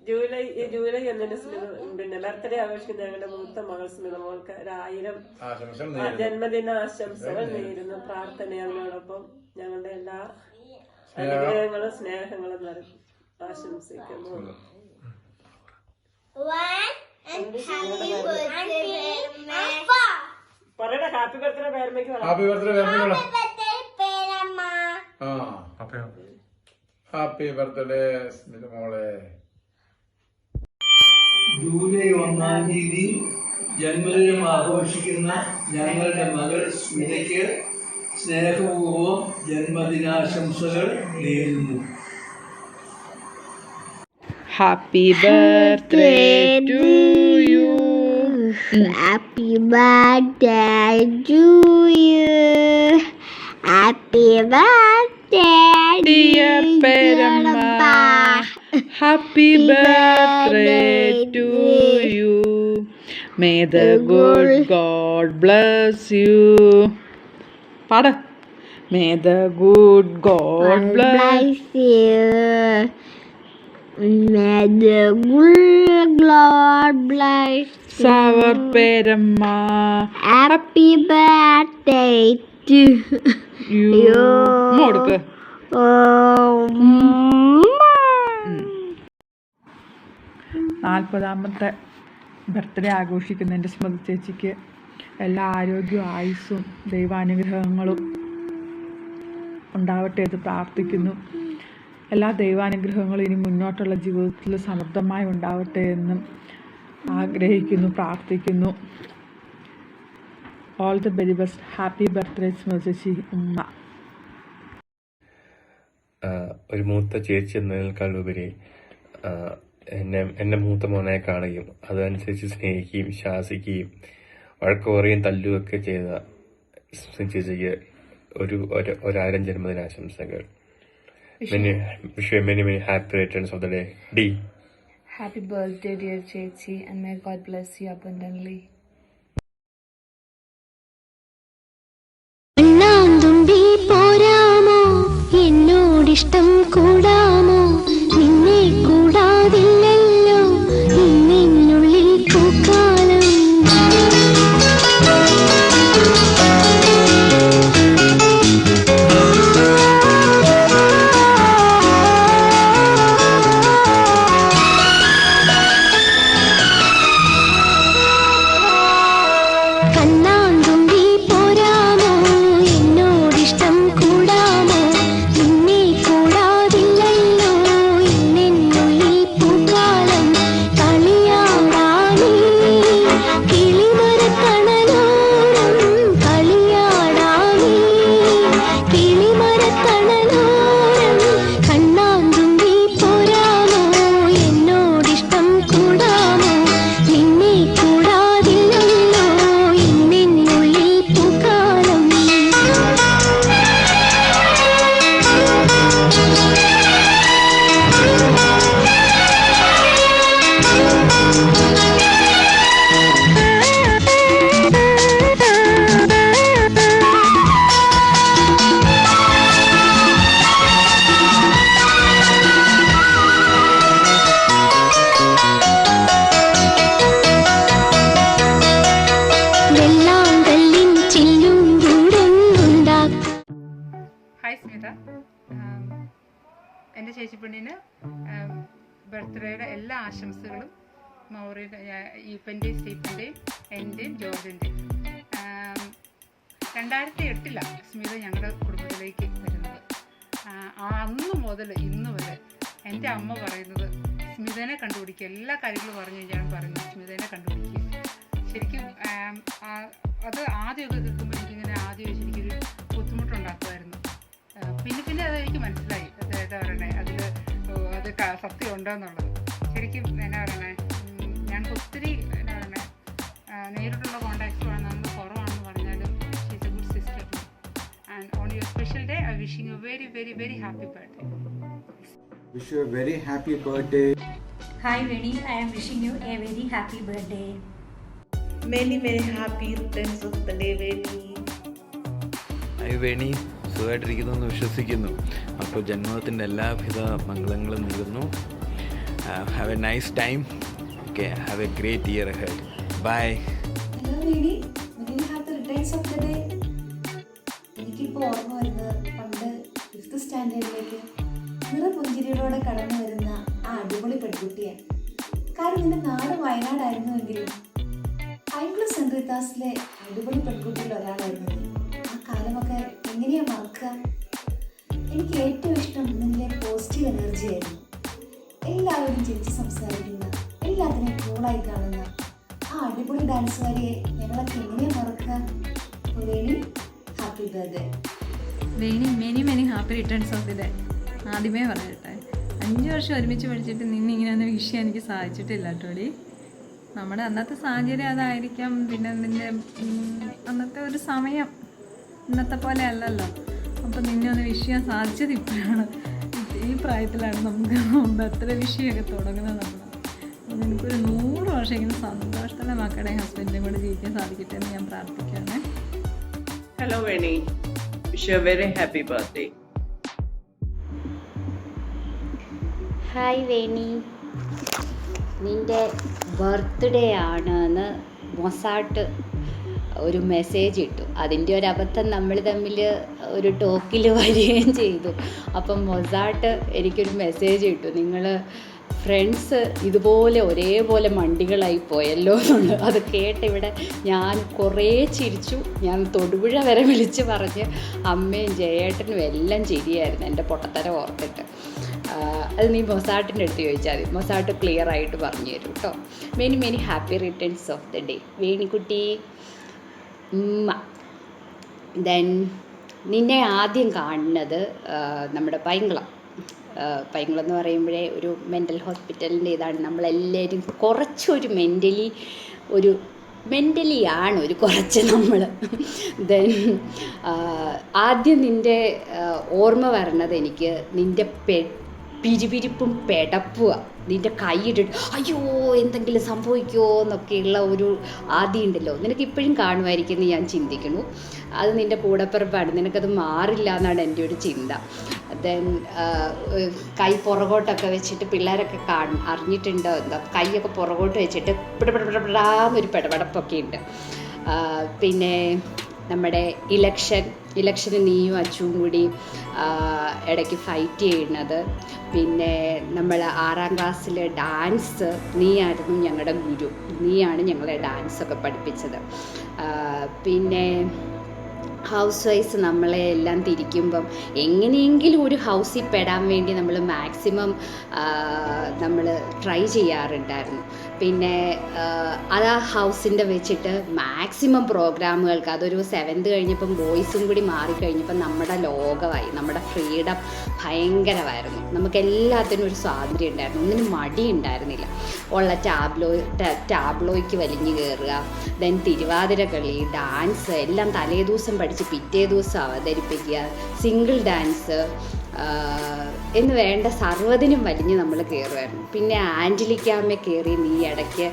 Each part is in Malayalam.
ജൂലൈ 1 പിന്നെ ബർത്ത്ഡേ ആഘോഷിക്കുന്ന ഞങ്ങളുടെ മൂത്ത മകൾ സ്മിത മോൾക്ക് 1000 ജന്മദിന ആശംസകൾ നേരുന്നു. പ്രാർത്ഥന അതിനോടൊപ്പം ഞങ്ങളുടെ എല്ലാ അനുഗ്രഹങ്ങളും സ്നേഹങ്ങളും ആശംസിക്കുന്നു. പറയടാ ഹാപ്പി ബർത്ത്ഡേ പേരമ്മയ്ക്ക്. Happy birthday happy birthday Smitha മോളെ. ജൂലൈ 1 ജന്മദിനം ആഘോഷിക്കുന്ന ഞങ്ങളുടെ മകൾ സ്മിതയ്ക്ക് സ്നേഹപൂർവ്വം ജന്മദിനാശംസകൾ നേരുന്നു. Happy birthday to you. Happy birthday to you. Happy birthday Dear Peramma. Happy birthday to you. May the good God bless you. Pada. May the good God bless you. May the good Lord bless our Peramma. Happy birthday to you. Modukku. 40ാമത്തെ ബർത്ത്ഡേ ആഘോഷിക്കുന്ന എൻ്റെ സ്മൃതി ചേച്ചിക്ക് എല്ലാ ആരോഗ്യവും ആയുസ്സും ദൈവാനുഗ്രഹങ്ങളും ഉണ്ടാവട്ടെ എന്ന് പ്രാർത്ഥിക്കുന്നു. എല്ലാ ദൈവാനുഗ്രഹങ്ങളും ഇനി മുന്നോട്ടുള്ള ജീവിതത്തിൽ സമൃദ്ധമായി ഉണ്ടാവട്ടെ എന്നും ആഗ്രഹിക്കുന്നു, പ്രാർത്ഥിക്കുന്നു. All the very best. Happy birthday Smriti ചേച്ചി ഉമ്മ. ഒരു മൂത്ത ചേച്ചി എന്നതിനേക്കാളുപരി എന്നെ മൂത്ത മോനെ കാണുകയും അതനുസരിച്ച് സ്നേഹിക്കുകയും ശാസിക്കുകയും വഴക്ക് പറയുകയും തല്ലുകയൊക്കെ ചെയ്ത ചേച്ചിക്ക് 1000 ജന്മദിനാശംസകൾ. Wish you many happy returns of the day. D. Happy birthday, dear Chechi, and may God bless you abundantly. അണ്ണാന്തുമ്പി പോരാമോ എന്നോടിഷ്ടം കൂടാമോ നിന്നെ കൂടാതില്ലല്ലോ നിന്നുള്ളിൽ പൂക്കാലം. കണ്ണാന്തുമ്പി പോരാമോ എന്നോടിഷ്ടം കൂടാമോ നിന്നെ കൂടാതില്ലല്ലോ നിന്നുള്ളിൽ പൂക്കാലം. കളിയാടാനീ കിളിമരത്തണലോരം കളിയാടാനീ കിളിമരത്തണലോരം കണ്ണാന്തുമ്പി പോരാമോ എന്നോടിഷ്ടം കൂടാമോ നിന്നെ കൂടാതില്ലല്ലോ നിന്നുള്ളിൽ പൂക്കാലം. വെള്ളാങ്കല്ലിൻ ചില്ലും കൂടുന്നുണ്ടാക്കും. ഹായ് സ്മിത. എൻ്റെ ചേച്ചിപ്പെണ്ണിന് ബർത്ത്ഡേയുടെ എല്ലാ ആശംസകളും മൗറിയുടെ ഈപ്പൻ്റെയും സ്റ്റീഫൻ്റെയും എൻ്റെയും ജോർജിൻ്റെയും. 2008 സ്മിത ഞങ്ങളുടെ കുടുംബത്തിലേക്ക് വരുന്നത്. അന്ന് മുതൽ ഇന്ന് വരെ എൻ്റെ അമ്മ പറയുന്നത് സ്മിതനെ കണ്ടുപിടിക്കുക, എല്ലാ കാര്യങ്ങളും പറഞ്ഞു ഞാൻ പറയുന്നത് സ്മിതനെ കണ്ടുപിടിക്കുക. ശരിക്കും അത് ആദ്യമൊക്കെ കേൾക്കുമ്പോൾ എനിക്കിങ്ങനെ ശരിക്കൊരു ബുദ്ധിമുട്ടുണ്ടാക്കുമായിരുന്നു. പിന്നെ അതെനിക്ക് മനസ്സിലായി എന്താ പറയണേ അത് സത്യം ഉണ്ടോയെന്നുള്ളത്. ശരിക്കും എന്നാ പറയണേ ഞങ്ങൾക്ക് ഒത്തിരി എന്നാ പറയണേ നേരിട്ടുള്ള കോണ്ടാക്ട്സ് നമുക്ക് കുറവാണെന്ന് പറഞ്ഞാലും she's A good sister. And on your special day I wishing you very very very happy birthday. Wish you a very happy birthday. Hi Veni, I am wishing you a very happy birthday. Many happy returns of the day, Veni. Hi Veni, സുഖമായിട്ടിരിക്കുന്നു എന്ന് വിശ്വസിക്കുന്നു. അപ്പോൾ ജന്മദിനത്തിൻ്റെ എല്ലാവിധ മംഗളങ്ങളും നേരുന്നു. have a nice time. Okay, have a great year ahead. Bye. Hello, Veni. When you have the returns of the day? എനിക്കിപ്പോൾ ഓർമ്മ വരുന്നത് പണ്ട് 5th സ്റ്റാൻഡേർഡിലേക്ക് നിറപുഞ്ചിരിയോടെ കടന്നു വരുന്ന ആ അടിപൊളി പെൺകുട്ടിയാണ്. കാരണം നിന്റെ നാട് വയനാടായിരുന്നുവെങ്കിലും ഐക്ലസ് സെന്റ് റീത്താസിലെ അടിപൊളി പെൺകുട്ടിയിൽ ഒരാളായിരുന്നു നീ. ആ കാലമൊക്കെ എങ്ങനെയാ മറക്കുക? എനിക്ക് ഏറ്റവും ഇഷ്ടം നിന്റെ പോസിറ്റീവ് എനർജി ആയിരുന്നു. എല്ലാവരും ചിരിച്ച് സംസാരിക്കുന്ന, എല്ലാത്തിനെയും കൂളായി കാണുന്ന ആ അടിപൊളി ഡാൻസുകാരിയെ ഞങ്ങളൊക്കെ എങ്ങനെയാ മറക്കുക? Veni, happy birthday. Veni, many many happy returns of the day. ആദ്യമേ പറയട്ടെ, 5 വർഷം ഒരുമിച്ച് പഠിച്ചിട്ട് നിന്നെ ഇങ്ങനെ വിഷ് ചെയ്യാൻ എനിക്ക് സാധിച്ചിട്ടില്ല കേട്ടോടി. നമ്മുടെ അന്നത്തെ സാഹചര്യം അതായിരിക്കാം. പിന്നെ നിൻ്റെ അന്നത്തെ ഒരു സമയം ഇന്നത്തെ പോലെ അല്ലല്ലോ. അപ്പം നിന്നെ ഒന്ന് വിഷ് ചെയ്യാൻ സാധിച്ചത് ഇപ്പോഴാണ്. ഈ പ്രായത്തിലാണ് നമുക്ക് ബർത്ത്ഡേ വിഷയമൊക്കെ തുടങ്ങുന്നത്. അപ്പോൾ നിനക്കൊരു 100 വർഷമെങ്കിലും സന്തോഷത്തോടെ മക്കളുടെ ഹസ്ബൻഡിനും കൂടെ ജീവിക്കാൻ സാധിക്കട്ടെ എന്ന് ഞാൻ പ്രാർത്ഥിക്കുകയാണ്. Hello Veni, wish you a very happy birthday. Hi Veni, നിൻ്റെ ബർത്ത്ഡേ ആണെന്ന് മൊസാട്ട് ഒരു മെസ്സേജ് ഇട്ടു. അതിൻ്റെ ഒരു അബദ്ധം നമ്മൾ തമ്മിൽ ഒരു ടോക്കിൽ വരികയും ചെയ്തു. അപ്പം മൊസാട്ട് എനിക്കൊരു മെസ്സേജ് ഇട്ടു, നിങ്ങൾ ഫ്രണ്ട്സ് ഇതുപോലെ ഒരേപോലെ മണ്ടികളായി പോയല്ലോ എന്നുള്ളത്. അത് കേട്ട് ഇവിടെ ഞാൻ കുറേ ചിരിച്ചു. ഞാൻ തൊടുപുഴ വരെ വിളിച്ച് പറഞ്ഞ് അമ്മയും ജയേട്ടനും എല്ലാം ചിരിയായിരുന്നു എൻ്റെ പൊട്ടത്തരം ഓർത്തിട്ട്. അത് നീ മൊസാട്ടിൻ്റെ അടുത്ത് ചോദിച്ചാൽ മതി, മൊസാട്ട് ക്ലിയർ ആയിട്ട് പറഞ്ഞു തരും കേട്ടോ. Many many happy returns of the day വേണിക്കുട്ടി. ദെൻ നിന്നെ ആദ്യം കാണുന്നത് നമ്മുടെ പൈങ്കുളം എന്ന് പറയുമ്പോഴേ ഒരു മെൻ്റൽ ഹോസ്പിറ്റലിൻ്റെ ഇതാണ്. നമ്മളെല്ലാവരും കുറച്ചൊരു മെൻ്റലി ആണ് ഒരു കുറച്ച് നമ്മൾ. ദെൻ ആദ്യം നിൻ്റെ ഓർമ്മ വരണത് എനിക്ക് നിൻ്റെ പിരിപിരിപ്പും പെടപ്പുമാണ്. നിൻ്റെ കൈയിട്ടിട്ട് അയ്യോ എന്തെങ്കിലും സംഭവിക്കുമോ എന്നൊക്കെയുള്ള ഒരു ആദ്യം ഉണ്ടല്ലോ. നിനക്ക് ഇപ്പോഴും കാണുമായിരിക്കും എന്ന് ഞാൻ ചിന്തിക്കുന്നു. അത് നിൻ്റെ കൂടപ്പിറപ്പാണ്, നിനക്കത് മാറില്ല എന്നാണ് എൻ്റെ ഒരു ചിന്ത. ദെൻ കൈ പുറകോട്ടൊക്കെ വെച്ചിട്ട് പിള്ളേരൊക്കെ അറിഞ്ഞിട്ടുണ്ടോ എന്താ, കൈയൊക്കെ പുറകോട്ട് വെച്ചിട്ട് പിടപിടാന്നൊരു പെടപെടപ്പൊക്കെ ഉണ്ട്. പിന്നെ നമ്മുടെ ഇലക്ഷന് നീയും അച്ചുവും കൂടി ഇടയ്ക്ക് ഫൈറ്റ് ചെയ്യുന്നത്. പിന്നെ നമ്മൾ 6ാം ക്ലാസ്സിലെ ഡാൻസ് നീയായിരുന്നു ഞങ്ങളുടെ ഗുരു, നീയാണ് ഞങ്ങളെ ഡാൻസൊക്കെ പഠിപ്പിച്ചത്. പിന്നെ ഹൗസ് വൈസ് നമ്മളെ എല്ലാം തിരിക്കുമ്പം എങ്ങനെയെങ്കിലും ഒരു ഹൗസിൽ പെടാൻ വേണ്ടി നമ്മൾ മാക്സിമം നമ്മൾ ട്രൈ ചെയ്യാറുണ്ടായിരുന്നു. പിന്നെ അത് ആ ഹൗസിൻ്റെ വെച്ചിട്ട് മാക്സിമം പ്രോഗ്രാമുകൾക്ക് അതൊരു 7th കഴിഞ്ഞപ്പം ബോയ്സും കൂടി മാറിക്കഴിഞ്ഞപ്പം നമ്മുടെ ലോകമായി, നമ്മുടെ ഫ്രീഡം ഭയങ്കരമായിരുന്നു. നമുക്കെല്ലാത്തിനും ഒരു സ്വാതന്ത്ര്യം ഉണ്ടായിരുന്നു, ഒന്നിനും മടി ഉണ്ടായിരുന്നില്ല. ഉള്ള ടാബ്ലോയ്ക്ക് വലിഞ്ഞു കയറുക, ദെൻ തിരുവാതിര കളി, ഡാൻസ് എല്ലാം തലേ ദിവസം പഠിച്ച് പിറ്റേ ദിവസം അവതരിപ്പിക്കുക, സിംഗിൾ ഡാൻസ് എന്ന് വേണ്ട സർവ്വതിനും വലിഞ്ഞ് നമ്മൾ കയറുമായിരുന്നു. പിന്നെ ആൻറ്റിലിക്കാമ്മ കയറി നീ ഇടയ്ക്ക്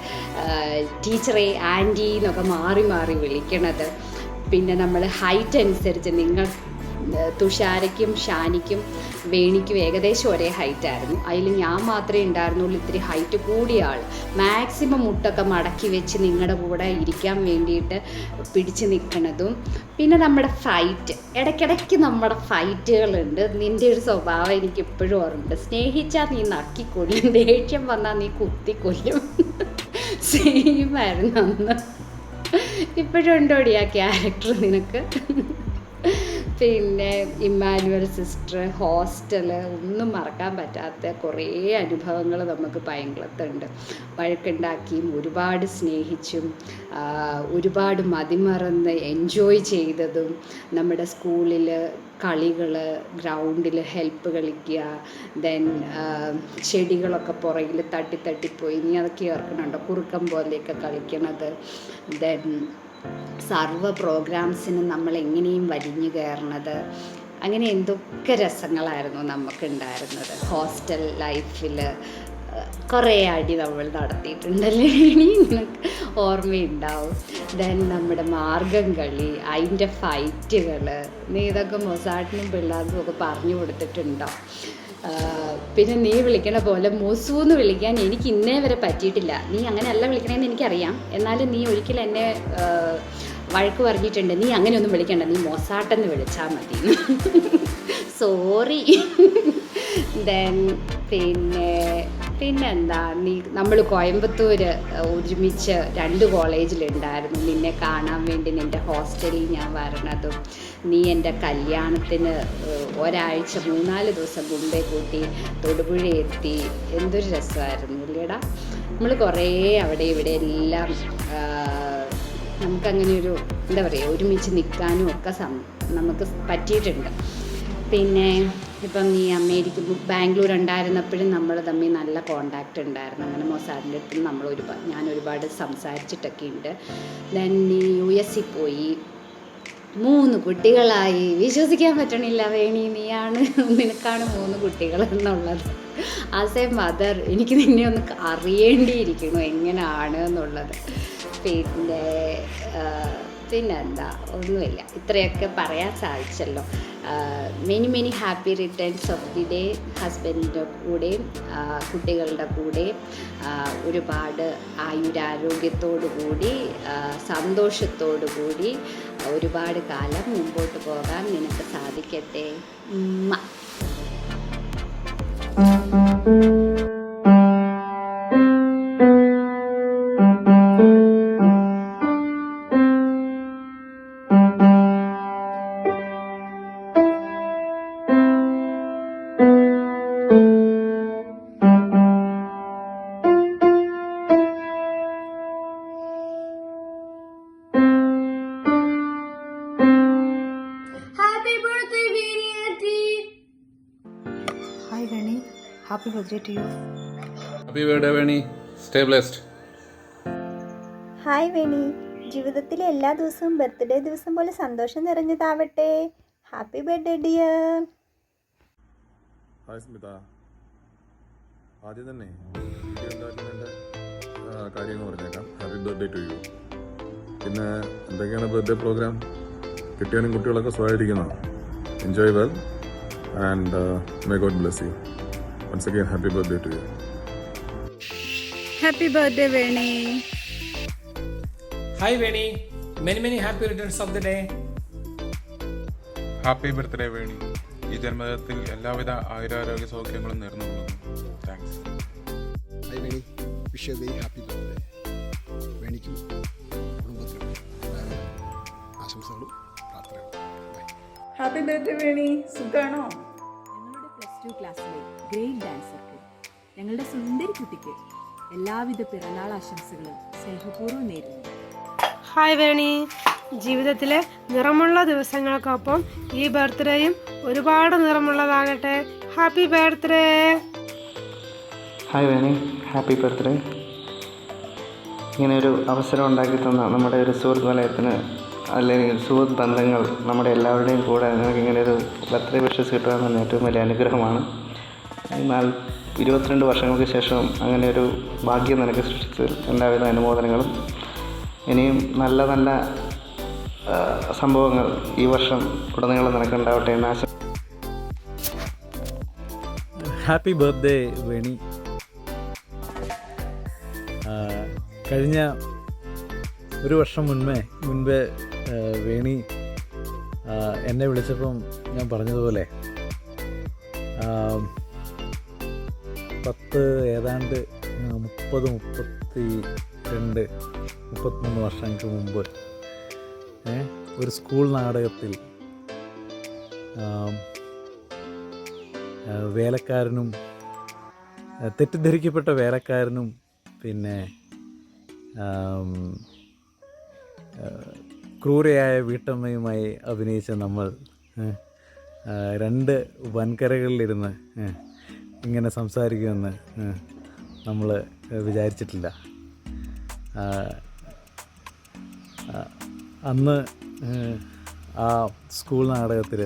ടീച്ചറെ ആൻറ്റി എന്നൊക്കെ മാറി മാറി വിളിക്കണത്. പിന്നെ നമ്മൾ ഹൈറ്റ് അനുസരിച്ച് നിങ്ങൾ തുഷാരയ്ക്കും ഷാനിക്കും വേണിക്കും ഏകദേശം ഒരേ ഹൈറ്റായിരുന്നു. അതിൽ ഞാൻ മാത്രമേ ഉണ്ടായിരുന്നുള്ളൂ ഇത്തിരി ഹൈറ്റ് കൂടിയ ആൾ. മാക്സിമം മുട്ടൊക്കെ മടക്കി വെച്ച് നിങ്ങളുടെ കൂടെ ഇരിക്കാൻ വേണ്ടിയിട്ട് പിടിച്ച് നിൽക്കണതും. പിന്നെ നമ്മുടെ ഫൈറ്റ്, ഇടയ്ക്കിടയ്ക്ക് നമ്മുടെ ഫൈറ്റുകളുണ്ട്. നിൻ്റെ ഒരു സ്വഭാവം എനിക്ക് ഇപ്പോഴും ഓർമ്മയുണ്ട്. സ്നേഹിച്ചാൽ നീ നക്കിക്കൊല്ലും, ദേഷ്യം വന്നാൽ നീ കുത്തിക്കൊല്ലും. സെയിമായിരുന്നു അന്ന്. ഇപ്പോഴും ഉണ്ടോടി ആ ക്യാരക്ടർ നിനക്ക്? പിന്നെ ഇമ്മാനുവൽ സിസ്റ്റർ, ഹോസ്റ്റൽ, ഒന്നും മറക്കാൻ പറ്റാത്ത കുറേ അനുഭവങ്ങൾ നമുക്ക് പൈങ്കുളത്തുണ്ട്. വഴക്കുണ്ടാക്കിയും ഒരുപാട് സ്നേഹിച്ചും ഒരുപാട് മതിമറന്ന് എൻജോയ് ചെയ്തതും, നമ്മുടെ സ്കൂളിൽ കളികൾ, ഗ്രൗണ്ടിൽ ഹെൽപ്പ് കളിക്കുക, ദെൻ ചെടികളൊക്കെ പുറകിൽ തട്ടിപ്പോയി നീ അതൊക്കെ ഓർക്കണുണ്ടോ, കുറുക്കം പോലെയൊക്കെ കളിക്കണത്. ദെൻ സർവ്വ പ്രോഗ്രാംസിനും നമ്മൾ എങ്ങനെയും വലിഞ്ഞു കയറണത്. അങ്ങനെ എന്തൊക്കെ രസങ്ങളായിരുന്നു നമുക്കുണ്ടായിരുന്നത്. ഹോസ്റ്റൽ ലൈഫിൽ കുറേ അടി നമ്മൾ നടത്തിയിട്ടുണ്ടല്ലേ, നിനക്ക് ഓർമ്മയുണ്ടാവും. ദെൻ നമ്മുടെ മാർഗം കളി, അതിൻ്റെ ഫൈറ്റുകൾ, നീ ഇതൊക്കെ മൊസാട്ടിനും പിള്ളേർക്കും ഒക്കെ പറഞ്ഞു കൊടുത്തിട്ടുണ്ടോ? പിന്നെ നീ വിളിക്കണ പോലെ മൊസു എന്ന് വിളിക്കാൻ എനിക്ക് ഇന്നേ വരെ പറ്റിയിട്ടില്ല. നീ അങ്ങനെയല്ല വിളിക്കണമെന്ന് എനിക്കറിയാം, എന്നാലും നീ ഒരിക്കലും എന്നെ വഴക്ക് പറഞ്ഞിട്ടുണ്ട്, നീ അങ്ങനെയൊന്നും വിളിക്കണ്ട, നീ മൊസാട്ടെന്ന് വിളിച്ചാൽ മതി. സോറി. ദെൻ പിന്നെന്താ, നമ്മൾ കോയമ്പത്തൂർ ഒരുമിച്ച് 2 കോളേജിലുണ്ടായിരുന്നു. നിന്നെ കാണാൻ വേണ്ടി നിൻ്റെ ഹോസ്റ്റലിൽ ഞാൻ വരണതും നീ എൻ്റെ കല്യാണത്തിന് ഒരാഴ്ച 3-4 ദിവസം മുമ്പേ കൂട്ടി തൊടുപുഴ എത്തി. എന്തൊരു രസമായിരുന്നു ഇല്ലേടാ. നമ്മൾ കുറേ അവിടെ ഇവിടെ എല്ലാം നമുക്കങ്ങനെ ഒരു എന്താ പറയുക, ഒരുമിച്ച് നിൽക്കാനും ഒക്കെ നമുക്ക് പറ്റിയിട്ടുണ്ട്. പിന്നെ ഇപ്പം നീ ബാംഗ്ലൂർ ഉണ്ടായിരുന്നപ്പോഴും നമ്മൾ തമ്മിൽ നല്ല കോണ്ടാക്റ്റ് ഉണ്ടായിരുന്നു. അങ്ങനെ മൊസാദിൻ്റെ അടുത്ത് ഞാൻ ഒരുപാട് സംസാരിച്ചിട്ടൊക്കെ ഉണ്ട്. ദെൻ നീ US പോയി, 3 കുട്ടികളായി. വിശ്വസിക്കാൻ പറ്റണില്ല വേണി, നിനക്കാണ് 3 കുട്ടികൾ എന്നുള്ളത്. ആസ് എ മദർ എനിക്ക് നിന്നെ ഒന്ന് അറിയേണ്ടിയിരിക്കുന്നു എങ്ങനെയാണ് എന്നുള്ളത്. പിന്നെന്താ, ഒന്നുമില്ല, ഇത്രയൊക്കെ പറയാൻ സാധിച്ചല്ലോ. Many happy returns of the day. ഹസ്ബൻഡിൻ്റെ കൂടെയും കുട്ടികളുടെ കൂടെയും ഒരുപാട് ആയുരാരോഗ്യത്തോടു കൂടി സന്തോഷത്തോടു കൂടി ഒരുപാട് കാലം മുമ്പോട്ട് പോകാൻ നിനക്ക് സാധിക്കട്ടെ. Hi Veni, happy birthday to you. Happy birthday Veni, stay blessed. Hi Veni, ജീവിതത്തിലെ എല്ലാ ദിവസവും ബർത്ത്ഡേ ദിവസം പോലെ സന്തോഷം നിറഞ്ഞതാവട്ടെ. Happy birthday dear. Hi Smitha, ആദ്യം തന്നെ ഉണ്ടാക്കുന്നതിൻ്റെ കാര്യങ്ങൾ പറഞ്ഞേക്കാം. Happy birthday to you. പിന്നെ എന്തൊക്കെയാണ് ബർത്ത്ഡേ പ്രോഗ്രാം? കിട്ടിയാനും കുട്ടികളൊക്കെ സുഖമായിരിക്കുന്നോ? Enjoy well and may God bless you. Once again happy birthday to you. Happy birthday Veni. Hi Veni, many happy returns of the day. Happy birthday Veni. ഈ ജന്മദിനത്തിൽ എല്ലാവിധ ആയുരാരോഗ്യ സൗഖ്യങ്ങളും നേർന്നുകൊള്ളുന്നു. Thanks. Hi Veni, wish a very happy birthday. വേണിക്കും കുടുംബത്തിനും ആശംസകളും പ്രാർത്ഥനകളും. ഹാപ്പി ബർത്ത്ഡേ വേണി, സുഖാണോ? ഞങ്ങളുടെ +2 ക്ലാസ്സിലെ ഗ്രേറ്റ് ഡാൻസർക്ക് ഞങ്ങളുടെ സുന്ദരി കുട്ടിക്ക് എല്ലാവിധ പിറന്നാൾ ആശംസകളും സ്നേഹപൂർവ്വം നേരുന്നു. ഹായ് വേണി, ജീവിതത്തിലെ നിറമുള്ള ദിവസങ്ങൾക്കൊപ്പം ഈ ബർത്ത്ഡേയും ഒരുപാട് നിറമുള്ളതാകട്ടെ. Happy birthday. Hi Veni, happy birthday. ഇങ്ങനെ ഒരു അവസരം ഉണ്ടാക്കി തന്ന നമ്മുടെ ഒരു സുഹൃത്ത് വലയത്തിന് അല്ലെങ്കിൽ സുഹൃത്ത് ബന്ധങ്ങൾ നമ്മുടെ എല്ലാവരുടെയും കൂടെ നിങ്ങൾക്ക് ഇങ്ങനെ ഒരു ബർത്ത്ഡേ വിഷസ് കിട്ടുക എന്ന ഏറ്റവും വലിയ അനുഗ്രഹമാണ്. എന്നാൽ 22 വർഷങ്ങൾക്ക് ശേഷം അങ്ങനെ ഒരു ഭാഗ്യം നിനക്ക് സൃഷ്ടിച്ചതിൽ എല്ലാവിധ അനുമോദനങ്ങളും. ഇനിയും നല്ല നല്ല സംഭവങ്ങൾ ഈ വർഷം ഉടനീളം നിനക്കുണ്ടാവട്ടെ എന്ന് ആശംസിക്കുന്നു. Happy birthday Veni. കഴിഞ്ഞ ഒരു വർഷം മുൻപേ വേണി എന്നെ വിളിച്ചപ്പം ഞാൻ പറഞ്ഞതുപോലെ ഏതാണ്ട് 33 വർഷങ്ങൾക്ക് മുമ്പ് ഒരു സ്കൂൾ നാടകത്തിൽ വേലക്കാരനും തെറ്റിദ്ധരിക്കപ്പെട്ട വേലക്കാരനും പിന്നെ ക്രൂരയായ വീട്ടമ്മയുമായി അഭിനയിച്ച നമ്മൾ 2 വൻകരകളിലിരുന്ന് ഇങ്ങനെ സംസാരിക്കുമെന്ന് നമ്മൾ വിചാരിച്ചിട്ടില്ല. അന്ന് ആ സ്കൂൾ നാടകത്തിൽ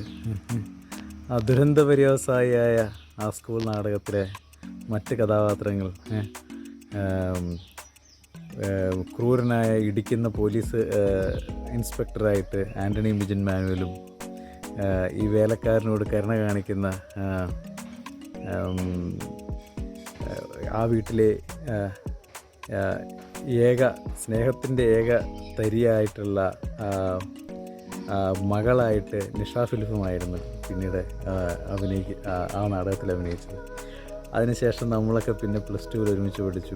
ആ ദുരന്ത പര്യവസായിയായ ആ സ്കൂൾ നാടകത്തിലെ മറ്റ് കഥാപാത്രങ്ങൾ ക്രൂരനായ ഇടിക്കുന്ന പോലീസ് ഇൻസ്പെക്ടറായിട്ട് ആൻ്റണി മിജൻ മാനുവലും ഈ വേലക്കാരനോട് കരുണ കാണിക്കുന്ന ആ വീട്ടിലെ സ്നേഹത്തിൻ്റെ ഏക തരിയായിട്ടുള്ള മകളായിട്ട് നിഷ ഫിലിപ്പുമായിരുന്നു പിന്നീട് ആ നാടകത്തിൽ അഭിനയിച്ചത്. അതിനുശേഷം നമ്മളൊക്കെ പിന്നെ +2 ഒരുമിച്ച് പഠിച്ചു.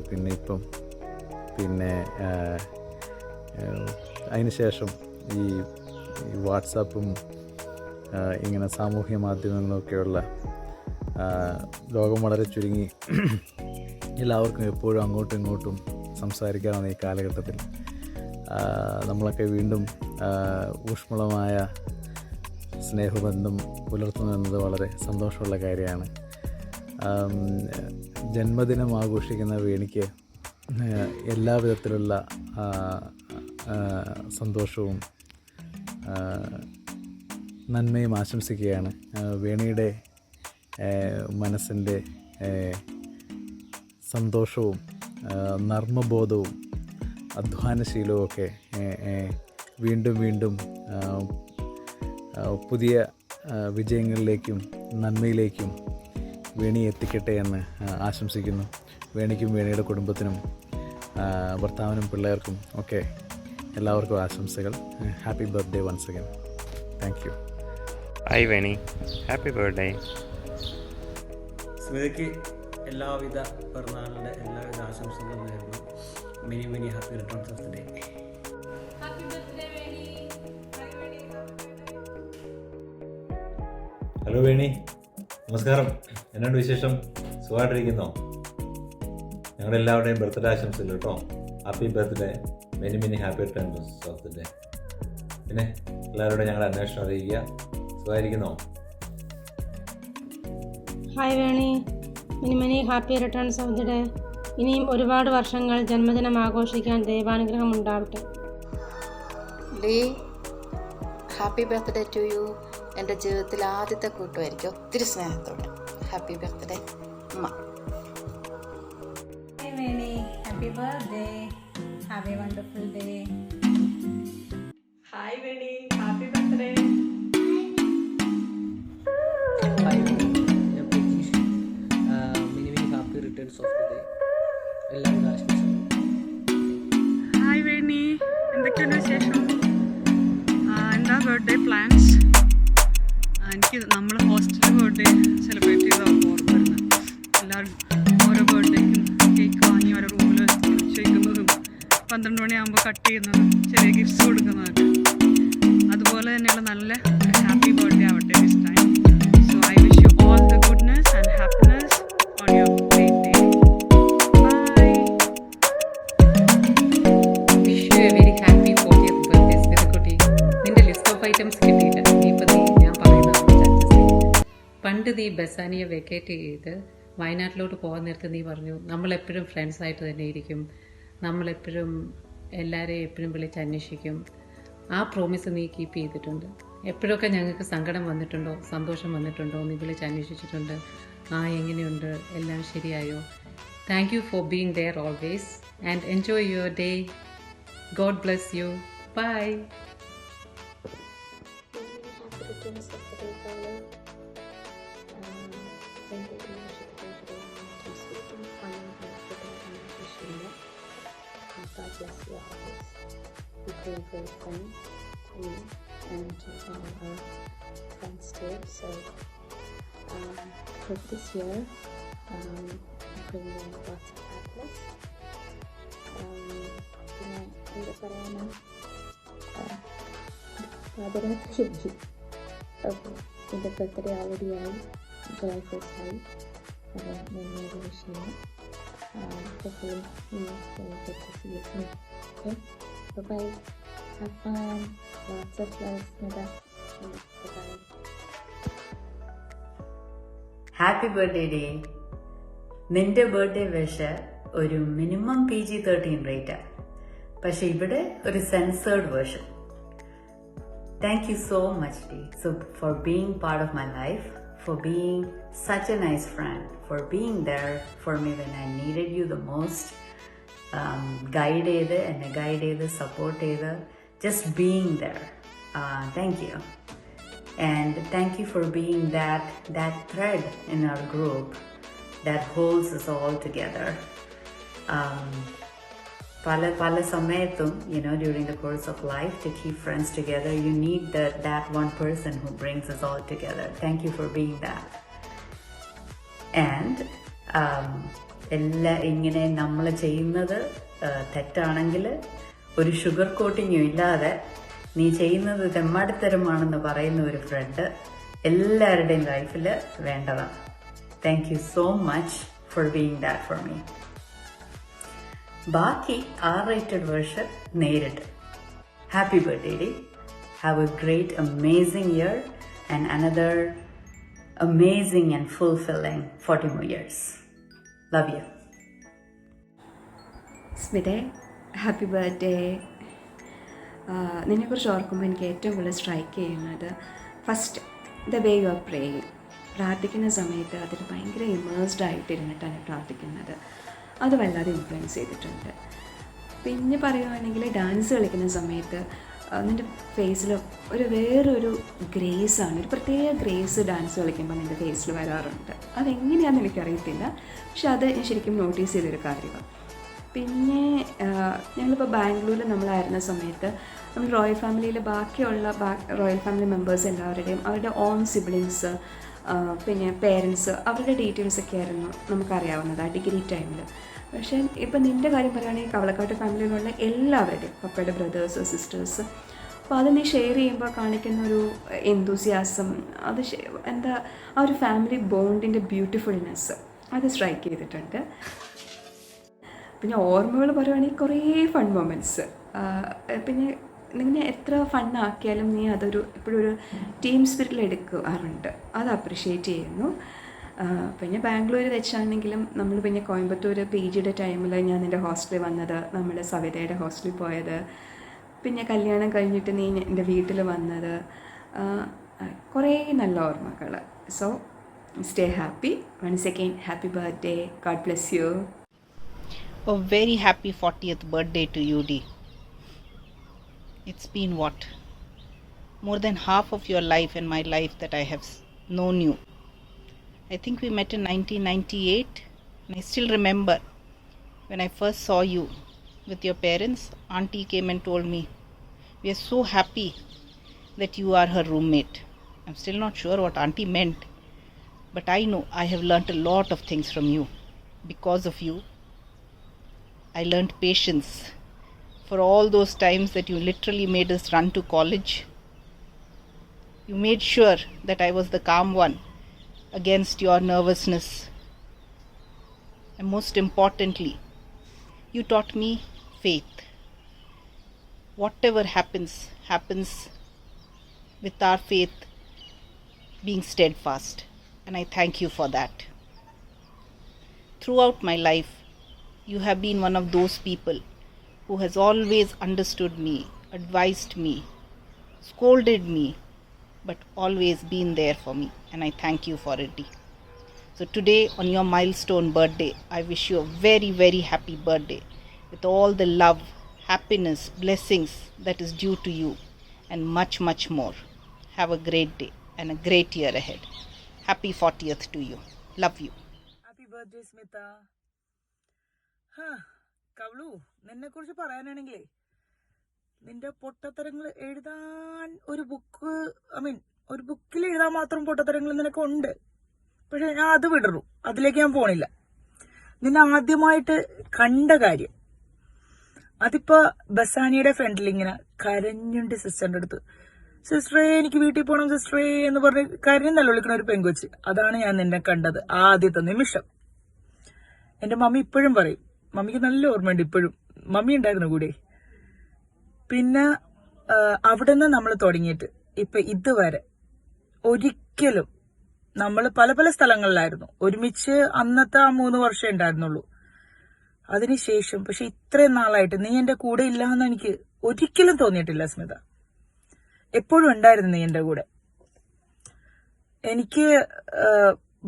പിന്നെ അതിനുശേഷം ഈ വാട്സാപ്പും ഇങ്ങനെ സാമൂഹ്യ മാധ്യമങ്ങളൊക്കെയുള്ള ലോകം വളരെ ചുരുങ്ങി എല്ലാവർക്കും എപ്പോഴും അങ്ങോട്ടും ഇങ്ങോട്ടും സംസാരിക്കാവുന്ന ഈ കാലഘട്ടത്തിൽ നമ്മളൊക്കെ വീണ്ടും ഊഷ്മളമായ സ്നേഹബന്ധം പുലർത്തുന്നത് വളരെ സന്തോഷമുള്ള കാര്യമാണ്. ജന്മദിനം ആഘോഷിക്കുന്ന വേണിക്ക് എല്ലാ വിധത്തിലുള്ള സന്തോഷവും നന്മയും ആശംസിക്കുകയാണ്. വേണിയുടെ മനസ്സിൻ്റെ സന്തോഷവും നർമ്മബോധവും അധ്വാനശീലവും ഒക്കെ വീണ്ടും പുതിയ വിജയങ്ങളിലേക്കും നന്മയിലേക്കും വേണി എത്തിക്കട്ടെ എന്ന് ആശംസിക്കുന്നു. വേണിക്കും വേണിയുടെ കുടുംബത്തിനും ഭർത്താവിനും പിള്ളേർക്കും ഒക്കെ എല്ലാവർക്കും ആശംസകൾ. Happy birthday once again. Thank you. Hi Veni, happy birthday. സ്മിതയ്ക്ക് എല്ലാവിധ പിറന്നാളിൻ്റെ എല്ലാവിധ ആശംസകളും നേരുന്നു. Many happy returns of the day. Hello Veni, നമസ്കാരം. എന്നാണ്ട് വിശേഷം? സുഖമായിട്ടിരിക്കുന്നോ? ഞങ്ങളുടെ എല്ലാവരുടെയും ബർത്ത്ഡേ ആശംസകൾ കേട്ടോ. Happy birthday, many happy returns of the day. പിന്നെ എല്ലാവരോടും ഞങ്ങളുടെ അന്വേഷണം അറിയിക്കുക. സുഖമായിരിക്കുന്നോ? Hi Veni, many happy returns of the day. ഇനിയും ഒരുപാട് വർഷങ്ങൾ ജന്മദിനം ആഘോഷിക്കാൻ ദൈവാനുഗ്രഹം ഉണ്ടാവട്ടെ. ലീ, ഹാപ്പി ബർത്ത്ഡേ ടു യു. എൻ്റെ ജീവിതത്തിൽ ആദ്യത്തെ കൂട്ടുമായിരിക്കും. ഒത്തിരി സ്നേഹത്തോടെ ഹാപ്പി ബർത്ത്ഡേ അമ്മ. Happy birthday, have a wonderful day. Hi Veni, happy birthday. Hi Veni, ഞാൻ Pratheesh. Many happy returns of the day. എല്ലാവിധ ആശംസകളും. ഹായ് വേണി, എന്തൊക്കെയുണ്ട് വിശേഷം? എന്താ ബർത്ത്ഡേ പ്ലാൻസ്? എനിക്ക് നമ്മൾ ഹോസ്റ്റലിൽ ബർത്ത്ഡേ സെലിബ്രേറ്റ് ചെയ്ത ഓർമ്മ വരുന്നത്. എല്ലാവരും ഓരോ ബർത്ത്ഡേക്കും കേക്ക് വാങ്ങി ഓരോ റൂമിൽ വെക്കുന്നതും 12 മണിയാകുമ്പോൾ കട്ട് ചെയ്യുന്നതും ചെറിയ ഗിഫ്റ്റ്സ് കൊടുക്കുന്നതൊക്കെ. അതുപോലെ തന്നെയുള്ള നല്ല ഹാപ്പി ബർത്ത്ഡേ ആവട്ടെ this time. So I wish you all the goodness and happiness on your great day. Bye. Wish you a very happy 40th birthday സ്മിതക്കുട്ടി. നിന്റെ ലിസ്റ്റ് ഓഫ് ഐറ്റംസ് കിട്ടിയിട്ട് ഇപ്പം ഞാൻ പറയുന്നത് പണ്ട് നീ ബസാനിയെ വെക്കേറ്റ് ചെയ്ത് വയനാട്ടിലോട്ട് പോകാൻ നേരത്തെ നീ പറഞ്ഞു നമ്മളെപ്പോഴും ഫ്രണ്ട്സായിട്ട് തന്നെ ഇരിക്കും, നമ്മളെപ്പോഴും എല്ലാവരെയും എപ്പോഴും വിളിച്ച് അന്വേഷിക്കും. ആ പ്രോമിസ് നീ കീപ്പ് ചെയ്തിട്ടുണ്ട്. എപ്പോഴൊക്കെ ഞങ്ങൾക്ക് സങ്കടം വന്നിട്ടുണ്ടോ സന്തോഷം വന്നിട്ടുണ്ടോ നീ വിളിച്ച് അന്വേഷിച്ചിട്ടുണ്ട്. എങ്ങനെയുണ്ട്, എല്ലാം ശരിയായോ? Thank you for being there always and enjoy your day. God bless you. Bye. God bless you always. Be a great friend to me and to all our friends too. So for this year, I'm bringing lots of happiness. പിന്നെ എന്താ പറയാനാ, പാതിരാത്രി ഓക്കെ. എൻ്റെ ബർത്ത്ഡേ ഓൾറെഡി ആയി, July 1st ആയി. അപ്പോൾ ഞാൻ വിഷ് ചെയ്യുന്നു. Hopefully you will get to see you soon. Okay? Bye-bye. Have fun. Lots of love, Smita. Bye-bye. Happy birthday day. നിന്റെ ബർത്ത്ഡേ വിഷ് ഒരു മിനിമം PG-13 റേറ്റാണ്, പക്ഷെ ഇവിടെ ഒരു sensored version. Thank you so much day. So for being part of my life, for being such a nice friend, for being there for me when I needed you the most, guide support, just being there. Thank you. And thank you for being that thread in our group that holds us all together. Pala samaythum, during the course of life, to keep friends together, you need that one person who brings us all together. Thank you for being that. And എല്ലാ ഇങ്ങനെ നമ്മൾ ചെയ്യുന്നത് തെറ്റാണെങ്കിൽ ഒരു ഷുഗർ കോട്ടിങ്ങും ഇല്ലാതെ നീ ചെയ്യുന്നത് തെമ്മാടിത്തരമാണെന്ന് പറയുന്ന ഒരു ഫ്രണ്ട് എല്ലാവരുടെയും ലൈഫിൽ വേണ്ടതാണ്. Thank you so much for being that for me. ബാക്കി R-rated വേർഷൻ നേരിട്ട്. Happy birthday day. Have a great amazing year and another amazing and fulfilling 40 more years. Love you. സ്മിതേ, ഹാപ്പി ബർത്ത്ഡേ. നിന്നെക്കുറിച്ച് ഓർക്കുമ്പോൾ എനിക്ക് ഏറ്റവും കൂടുതൽ സ്ട്രൈക്ക് ചെയ്യുന്നത് first the way you are praying. പ്രാർത്ഥിക്കുന്ന സമയത്ത് അതിൽ ഭയങ്കര ഇമേഴ്സ്ഡ് ആയിട്ടിരുന്നിട്ടാണ് പ്രാർത്ഥിക്കുന്നത്. അത് വല്ലാതെ ഇൻഫ്ലുവൻസ് ചെയ്തിട്ടുണ്ട്. പിന്നെ പറയുകയാണെങ്കിൽ ഡാൻസ് കളിക്കുന്ന സമയത്ത് നിൻ്റെ ഫേസിൽ വേറൊരു ഗ്രേസാണ്, ഒരു പ്രത്യേക ഗ്രേസ് ഡാൻസ് കളിക്കുമ്പോൾ നിൻ്റെ ഫേസിൽ വരാറുണ്ട്. അതെങ്ങനെയാണെന്ന് എനിക്കറിയത്തില്ല, പക്ഷെ അത് ഞാൻ ശരിക്കും നോട്ടീസ് ചെയ്തൊരു കാര്യമാണ്. പിന്നെ ഞങ്ങളിപ്പോൾ ബാംഗ്ലൂരിൽ നമ്മളായിരുന്ന സമയത്ത് നമ്മൾ റോയൽ ഫാമിലിയിൽ ബാക്കിയുള്ള റോയൽ ഫാമിലി മെമ്പേഴ്സ് എല്ലാവരുടെയും അവരുടെ ഓൺ സിബ്ലിങ്സ്, പിന്നെ പേരൻസ്, അവരുടെ ഡീറ്റെയിൽസൊക്കെ ആയിരുന്നു നമുക്കറിയാവുന്നത് ആ ഡിഗ്രി ടൈമിൽ. പക്ഷേ ഇപ്പം നിൻ്റെ കാര്യം പറയുകയാണെങ്കിൽ കവളക്കാട്ട് ഫാമിലിയിലുള്ള എല്ലാവരുടെയും പപ്പയുടെ ബ്രദേഴ്സ് സിസ്റ്റേഴ്സ്, അപ്പോൾ അത് നീ ഷെയർ ചെയ്യുമ്പോൾ കാണിക്കുന്ന ഒരു എന്തൂസിയാസം, അത് ആ ഒരു ഫാമിലി ബോണ്ടിൻ്റെ ബ്യൂട്ടിഫുൾനെസ് അത് സ്ട്രൈക്ക് ചെയ്തിട്ടുണ്ട്. പിന്നെ ഓർമ്മകൾ പറയുകയാണെങ്കിൽ കുറേ ഫൺ മൊമെൻറ്റ്സ്. പിന്നെ നിന്നെ എത്ര ഫണ്ണാക്കിയാലും നീ അതൊരു എപ്പോഴും ഒരു ടീം സ്പിരിറ്റിൽ എടുക്കാറുണ്ട്. അത് അപ്രിഷ്യേറ്റ് ചെയ്യുന്നു. പിന്നെ ബാംഗ്ലൂർ വെച്ചാണെങ്കിലും നമ്മൾ പിന്നെ കോയമ്പത്തൂർ PG ടൈമിൽ ഞാൻ നിൻ്റെ ഹോസ്റ്റലിൽ വന്നത്, നമ്മൾ സവിതയുടെ ഹോസ്റ്റലിൽ പോയത്, പിന്നെ കല്യാണം കഴിഞ്ഞിട്ട് നീ എൻ്റെ വീട്ടിൽ വന്നത്, കുറേ നല്ല ഓർമ്മകൾ. So stay happy. Once again happy birthday. God bless you. A very happy 40th birthday to you, Dee. It's been what? More than half of your life and my life that I have known you. I think we met in 1998, and I still remember when I first saw you with your parents. Auntie came and told me, we are so happy that you are her roommate. I'm still not sure what Auntie meant, but I know I have learnt a lot of things from you. Because of you, I learnt patience for all those times that you literally made us run to college. You made sure that I was the calm one against your nervousness. And most importantly, you taught me faith. Whatever happens with our faith being steadfast. And I thank you for that. Throughout my life, you have been one of those people who has always understood me, advised me, scolded me, but always been there for me, and I thank you for it. So today, on your milestone birthday, I wish you a very, very happy birthday with all the love, happiness, blessings that is due to you, and much, much more. Have a great day and a great year ahead. Happy 40th to you. Love you. Happy birthday, Smita. കവളു, നിന്നെക്കുറിച്ച് പറയാനാണെങ്കിലേ, നിന്റെ പൊട്ടത്തരങ്ങൾ എഴുതാൻ ഒരു ബുക്കിൽ എഴുതാൻ മാത്രം പൊട്ടത്തരങ്ങൾ നിനക്ക് ഉണ്ട്. പക്ഷെ ഞാൻ അത് വിടറു, അതിലേക്ക് ഞാൻ പോണില്ല. നിന്നെ ആദ്യമായിട്ട് കണ്ട കാര്യം, അതിപ്പോ ബസാനിയുടെ ഫ്രണ്ടിൽ ഇങ്ങനെ കരഞ്ഞുണ്ട് സിസ്റ്ററിന്റെ അടുത്ത്, സിസ്റ്ററേ എനിക്ക് വീട്ടിൽ പോകണം സിസ്റ്ററേ എന്ന് പറഞ്ഞ് കരഞ്ഞെന്നല്ല വിളിക്കണ ഒരു പെങ്കൊച്ച്. അതാണ് ഞാൻ നിന്നെ കണ്ടത് ആദ്യത്തെ നിമിഷം. എന്റെ മമ്മി ഇപ്പോഴും പറയും, മമ്മിക്ക് നല്ല ഓർമ്മയുണ്ട് ഇപ്പോഴും, മമ്മി ഉണ്ടായിരുന്നു കൂടെ. പിന്നെ അവിടെ നിന്ന് നമ്മൾ തുടങ്ങിയിട്ട് ഇപ്പൊ ഇതുവരെ ഒരിക്കലും നമ്മൾ പല പല സ്ഥലങ്ങളിലായിരുന്നു ഒരുമിച്ച്. അന്നത്തെ ആ 3 വർഷം ഉണ്ടായിരുന്നുള്ളൂ. അതിനുശേഷം പക്ഷെ ഇത്രയും നാളായിട്ട് നീ എന്റെ കൂടെ ഇല്ല എന്ന് എനിക്ക് ഒരിക്കലും തോന്നിയിട്ടില്ല സ്മിത. എപ്പോഴും ഉണ്ടായിരുന്നു നീ എന്റെ കൂടെ. എനിക്ക്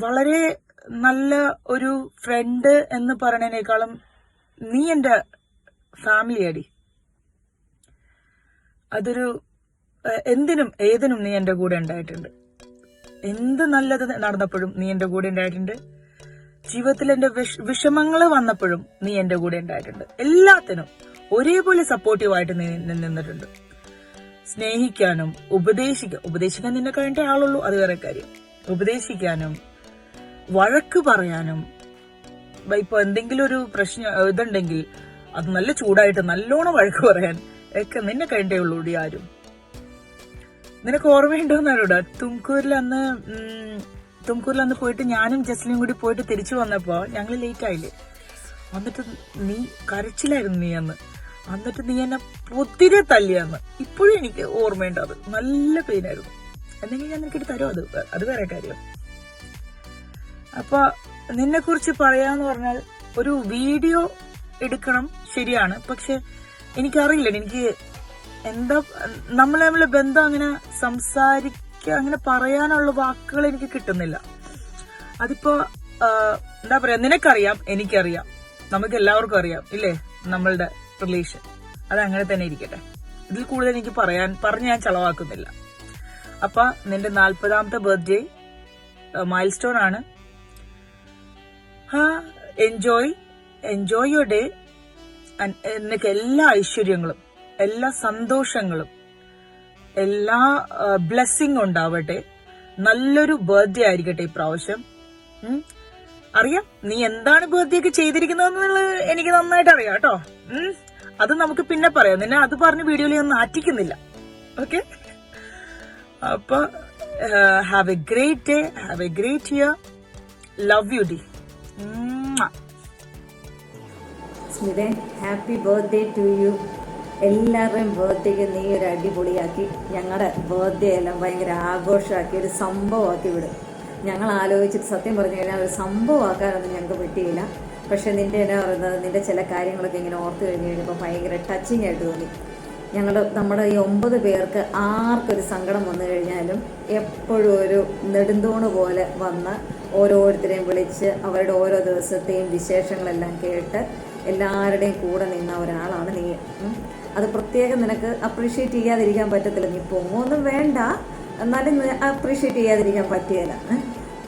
വളരെ നല്ല ഒരു ഫ്രണ്ട് എന്ന് പറയുന്നതിനേക്കാളും നീ എന്റെ ഫാമിലി അടി. അതൊരു എന്തിനും ഏതിനും നീ എൻ്റെ കൂടെ ഉണ്ടായിട്ടുണ്ട്. എന്ത് നല്ലത് നടന്നപ്പോഴും നീ എൻ്റെ കൂടെ ഉണ്ടായിട്ടുണ്ട്. ജീവിതത്തിൽ എൻ്റെ വിഷമങ്ങൾ വന്നപ്പോഴും നീ എൻ്റെ കൂടെ ഉണ്ടായിട്ടുണ്ട്. എല്ലാത്തിനും ഒരേപോലെ സപ്പോർട്ടീവായിട്ട് നീ നിന്നിട്ടുണ്ട്. സ്നേഹിക്കാനും ഉപദേശിക്കാൻ നിന്നെ കഴിഞ്ഞ ആളുള്ളൂ, അത് വേറെ കാര്യം. ഉപദേശിക്കാനും വഴക്ക് പറയാനും, ഇപ്പൊ എന്തെങ്കിലും ഒരു പ്രശ്നം ഇതുണ്ടെങ്കിൽ അത് നല്ല ചൂടായിട്ട് നല്ലോണം വഴക്ക് പറയാൻ ഒക്കെ നിന്നെ കഴിഞ്ഞേ ഉള്ളൂ. ആരും നിനക്ക് ഓർമ്മയുണ്ടോന്നാരോടാ, തുംകൂരിൽ അന്ന് പോയിട്ട് ഞാനും ജസ്ലിനും കൂടി പോയിട്ട് തിരിച്ചു വന്നപ്പോ ഞങ്ങൾ ലേറ്റ് ആയില്ലേ, എന്നിട്ട് നീ കരച്ചിലായിരുന്നു നീ അന്ന്. എന്നിട്ട് നീ എന്നെ പൊത്തിരെ തല്ലിയാന്ന്. ഇപ്പോഴും എനിക്ക് ഓർമ്മയുണ്ട്. അത് നല്ല പെയിനായിരുന്നു. എന്തെങ്കിലും ഞാൻ നിനക്കിട്ട് തരും, അത് വേറെ കാര്യം. അപ്പൊ നിന്നെ കുറിച്ച് പറയാന്ന് പറഞ്ഞാൽ ഒരു വീഡിയോ എടുക്കണം, ശരിയാണ്. പക്ഷെ എനിക്കറിയില്ല, എനിക്ക് എന്താ നമ്മളെ ബന്ധം അങ്ങനെ അങ്ങനെ പറയാനുള്ള വാക്കുകൾ എനിക്ക് കിട്ടുന്നില്ല. അതിപ്പോ എന്താ പറയാ, നിനക്കറിയാം, എനിക്കറിയാം, നമുക്ക് എല്ലാവർക്കും അറിയാം ഇല്ലേ നമ്മളുടെ റിലേഷൻ. അതങ്ങനെ തന്നെ ഇരിക്കട്ടെ. ഇതിൽ കൂടുതൽ എനിക്ക് പറഞ്ഞ് ഞാൻ ചെലവാക്കുന്നില്ല. അപ്പൊ നിന്റെ 40ാമത്തെ ബർത്ത്ഡേ മൈൽ സ്റ്റോൺ ആണ്. Enjoy your day. നിനക്ക് എല്ലാ ഐശ്വര്യങ്ങളും, എല്ലാ സന്തോഷങ്ങളും, എല്ലാ ബ്ലെസ്സിങ് ഉണ്ടാവട്ടെ. നല്ലൊരു ബർത്ത്ഡേ ആയിരിക്കട്ടെ ഇപ്രാവശ്യം. അറിയാം നീ എന്താണ് ബർത്ത്ഡേ ഒക്കെ ചെയ്തിരിക്കുന്നതെന്നുള്ളത് എനിക്ക് നന്നായിട്ട് അറിയാം കേട്ടോ. അത് നമുക്ക് പിന്നെ പറയാം. നിന്നെ അത് പറഞ്ഞ് വീഡിയോയിൽ ഞാൻ നാറ്റിക്കുന്നില്ല. ഓക്കെ, അപ്പൊ have a great day, have a great year. Love you ഡി. സ്മിതേ, ഹാപ്പി ബർത്ത്ഡേ ടു യു. എല്ലാവരുടെയും ബർത്ത്ഡേക്ക് നീ ഒരു അടിപൊളിയാക്കി ഞങ്ങളുടെ ബർത്ത്ഡേ എല്ലാം ഭയങ്കര ആഘോഷമാക്കി ഒരു സംഭവമാക്കി വിടും. ഞങ്ങൾ ആലോചിച്ചിട്ട് സത്യം പറഞ്ഞു കഴിഞ്ഞാൽ ഒരു സംഭവമാക്കാനൊന്നും ഞങ്ങൾക്ക് പറ്റിയില്ല. പക്ഷെ നിന്റെ എന്നാ പറയുന്നത്, നിന്റെ ചില കാര്യങ്ങളൊക്കെ ഇങ്ങനെ ഓർത്ത് കഴിഞ്ഞ് കഴിഞ്ഞപ്പോൾ ഭയങ്കര ടച്ചിങ് ആയിട്ട് തോന്നി. നമ്മുടെ ഈ 9 പേർക്ക് ആർക്കൊരു സങ്കടം വന്നു കഴിഞ്ഞാലും എപ്പോഴും ഒരു നെടുന്തൂണ് പോലെ വന്ന് ഓരോരുത്തരെയും വിളിച്ച് അവരുടെ ഓരോ ദിവസത്തെയും വിശേഷങ്ങളെല്ലാം കേട്ട് എല്ലാവരുടെയും കൂടെ നിന്ന ഒരാളാണ് നീ. അത് പ്രത്യേകം നിനക്ക് അപ്രീഷിയേറ്റ് ചെയ്യാതിരിക്കാൻ പറ്റത്തില്ല. നീ പൊങ്ങൊന്നും വേണ്ട, എന്നാലും അപ്രീഷിയേറ്റ് ചെയ്യാതിരിക്കാൻ പറ്റിയല്ല.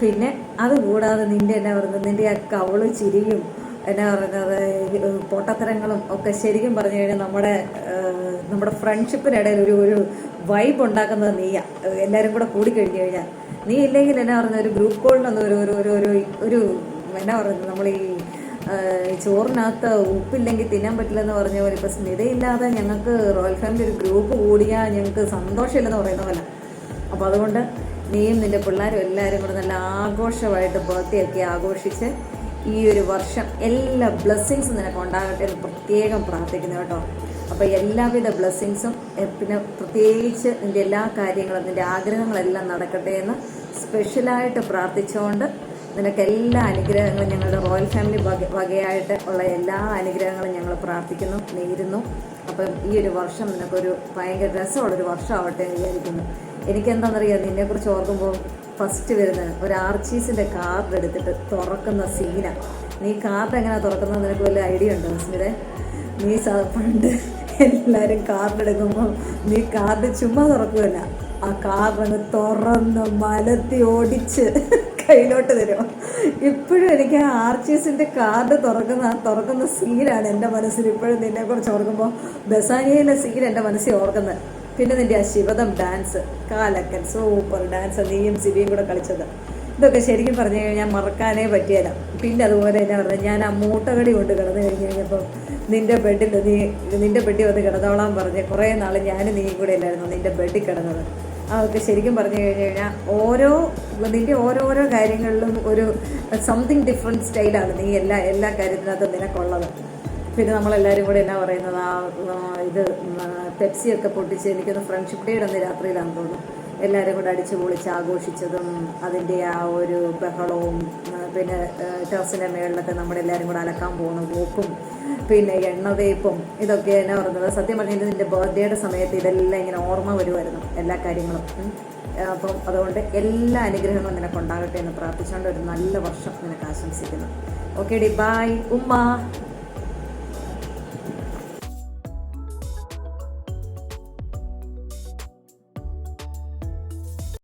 പിന്നെ അതുകൂടാതെ നിന്റെ എന്നാ പറയുന്നത്, നിന്റെ ആ കവള് ചിരിയും എന്നാ പറയുന്നത് പൊട്ടത്തരങ്ങളും ഒക്കെ ശരിക്കും പറഞ്ഞു കഴിഞ്ഞാൽ നമ്മുടെ ഫ്രണ്ട്ഷിപ്പിനിടയിൽ ഒരു വൈബ് ഉണ്ടാക്കുന്നത് നീയാ. എല്ലാവരും കൂടെ കൂടിക്കഴിഞ്ഞു കഴിഞ്ഞാൽ നീ ഇല്ലെങ്കിൽ എന്നാ പറയുന്നത് ഒരു ഗ്രൂപ്പ് കോളിനൊന്നും ഒരു എന്നാ പറയുന്നത് നമ്മൾ ഈ ചോറിനകത്ത് ഉപ്പില്ലെങ്കിൽ തിന്നാൻ പറ്റില്ലെന്ന് പറഞ്ഞ പോലെ ഇപ്പം സ്മിതയില്ലാതെ ഞങ്ങൾക്ക് റോയൽ ഫാമിലി ഒരു ഗ്രൂപ്പ് കൂടിയാൽ ഞങ്ങൾക്ക് സന്തോഷമില്ലെന്ന് പറയുന്ന പോലെ. അപ്പോൾ അതുകൊണ്ട് നീയും നിൻ്റെ പിള്ളേരും എല്ലാവരും കൂടെ നല്ല ആഘോഷമായിട്ട് ബർത്ത്ഡേ ഒക്കെ ആഘോഷിച്ച് ഈ ഒരു വർഷം എല്ലാ ബ്ലെസ്സിങ്സും നിനക്ക് ഉണ്ടാകട്ടെ എന്ന് പ്രത്യേകം പ്രാർത്ഥിക്കുന്നു കേട്ടോ. അപ്പോൾ എല്ലാവിധ ബ്ലെസ്സിങ്സും, പിന്നെ പ്രത്യേകിച്ച് നിൻ്റെ എല്ലാ കാര്യങ്ങളും നിൻ്റെ ആഗ്രഹങ്ങളെല്ലാം നടക്കട്ടെ എന്ന് സ്പെഷ്യലായിട്ട് പ്രാർത്ഥിച്ചുകൊണ്ട് നിനക്ക് എല്ലാ അനുഗ്രഹങ്ങളും ഞങ്ങളുടെ റോയൽ ഫാമിലി വകയായിട്ട് ഉള്ള എല്ലാ അനുഗ്രഹങ്ങളും ഞങ്ങൾ പ്രാർത്ഥിക്കുന്നു, നേരുന്നു. അപ്പം ഈ ഒരു വർഷം നിനക്കൊരു ഭയങ്കര രസമുള്ളൊരു വർഷമാവട്ടെ എന്ന് വിചാരിക്കുന്നു. എനിക്കെന്താണെന്നറിയാം, നിന്നെക്കുറിച്ച് ഓർക്കുമ്പോൾ ഫസ്റ്റ് വരുന്നത് ഒരു ആർച്ചീസിൻ്റെ കാർഡ് എടുത്തിട്ട് തുറക്കുന്ന സീനാണ്. നീ കാർഡ് എങ്ങനെയാണ് തുറക്കുന്നത് നിനക്ക് വല്ല ഐഡിയ ഉണ്ടോ സ്മിതേ? നീ പണ്ട് എല്ലാവരും കാർഡ് എടുക്കുമ്പോൾ നീ കാർഡ് ചുമ്മാ തുറക്കുകയല്ല, ആ കാർഡ് അങ്ങ് തുറന്ന് മലത്തി ഓടിച്ച് കയ്യിലോട്ട് തരും. ഇപ്പോഴും എനിക്ക് ആ ആർച്ചീസിൻ്റെ കാർഡ് തുറക്കുന്ന സീനാണ് എൻ്റെ മനസ്സിൽ ഇപ്പോഴും നിന്നെക്കുറിച്ച് ഓർക്കുമ്പോൾ. ബസാനിയയിലെ സീൻ എൻ്റെ മനസ്സിൽ ഓർക്കുന്നത്. പിന്നെ നിൻ്റെ ആ ശിവദം ഡാൻസ്, കാലക്കൻ സൂപ്പർ ഡാൻസ്, നീയും സിബിയും കൂടെ കളിച്ചത്, ഇതൊക്കെ ശരിക്കും പറഞ്ഞു കഴിഞ്ഞാൽ മറക്കാനേ പറ്റിയല്ല. പിന്നെ അതുപോലെ തന്നെ പറഞ്ഞത്, ഞാൻ ആ മൂട്ടകടി കൊണ്ട് കിടന്നു കഴിഞ്ഞ് കഴിഞ്ഞപ്പോൾ നിൻ്റെ ബെഡിൽ നിൻ്റെ ബെഡിൽ വന്ന് കിടന്നോളാൻ പറഞ്ഞ് കുറേ നാൾ ഞാനും നീയും കൂടെ അല്ലായിരുന്നു നിൻ്റെ ബെഡിൽ കിടന്നത്. അതൊക്കെ ശരിക്കും പറഞ്ഞു കഴിഞ്ഞ് കഴിഞ്ഞാൽ നിൻ്റെ ഓരോരോ കാര്യങ്ങളിലും ഒരു സംതിങ് ഡിഫറെൻറ്റ് സ്റ്റൈലാണ് നീ എല്ലാ കാര്യത്തിനകത്തും നിനക്കുള്ളത്. പിന്നെ നമ്മളെല്ലാവരും കൂടെ എന്നാ പറയുന്നത്, ഇത് പെപ്സിയൊക്കെ പൊട്ടിച്ച് എനിക്കൊന്ന് ഫ്രണ്ട്ഷിപ്പ് ഡേയുടെ അന്ന് രാത്രിയിലാണെന്ന് തോന്നുന്നു എല്ലാവരും കൂടെ അടിച്ചു പൊളിച്ച് ആഘോഷിച്ചതും അതിൻ്റെ ആ ഒരു ബഹളവും, പിന്നെ ടെറസിൻ്റെ മേളിലൊക്കെ നമ്മളെല്ലാവരും കൂടെ അലക്കാൻ പോകുന്ന പോക്കും, പിന്നെ എണ്ണതേപ്പും, ഇതൊക്കെ എന്നാ പറയുന്നത്. സത്യം പറഞ്ഞാൽ നിൻ്റെ ബർത്ത്ഡേയുടെ സമയത്ത് ഇതെല്ലാം ഇങ്ങനെ ഓർമ്മ വരുമായിരുന്നു എല്ലാ കാര്യങ്ങളും. അപ്പം അതുകൊണ്ട് എല്ലാ അനുഗ്രഹങ്ങളും നിനക്കുണ്ടാകട്ടെ എന്ന് പ്രാർത്ഥിച്ചുകൊണ്ട് ഒരു നല്ല വർഷം നിനക്ക് ആശംസിക്കുന്നു. ഓക്കെ ഡി, ബൈ ഉമ്മ.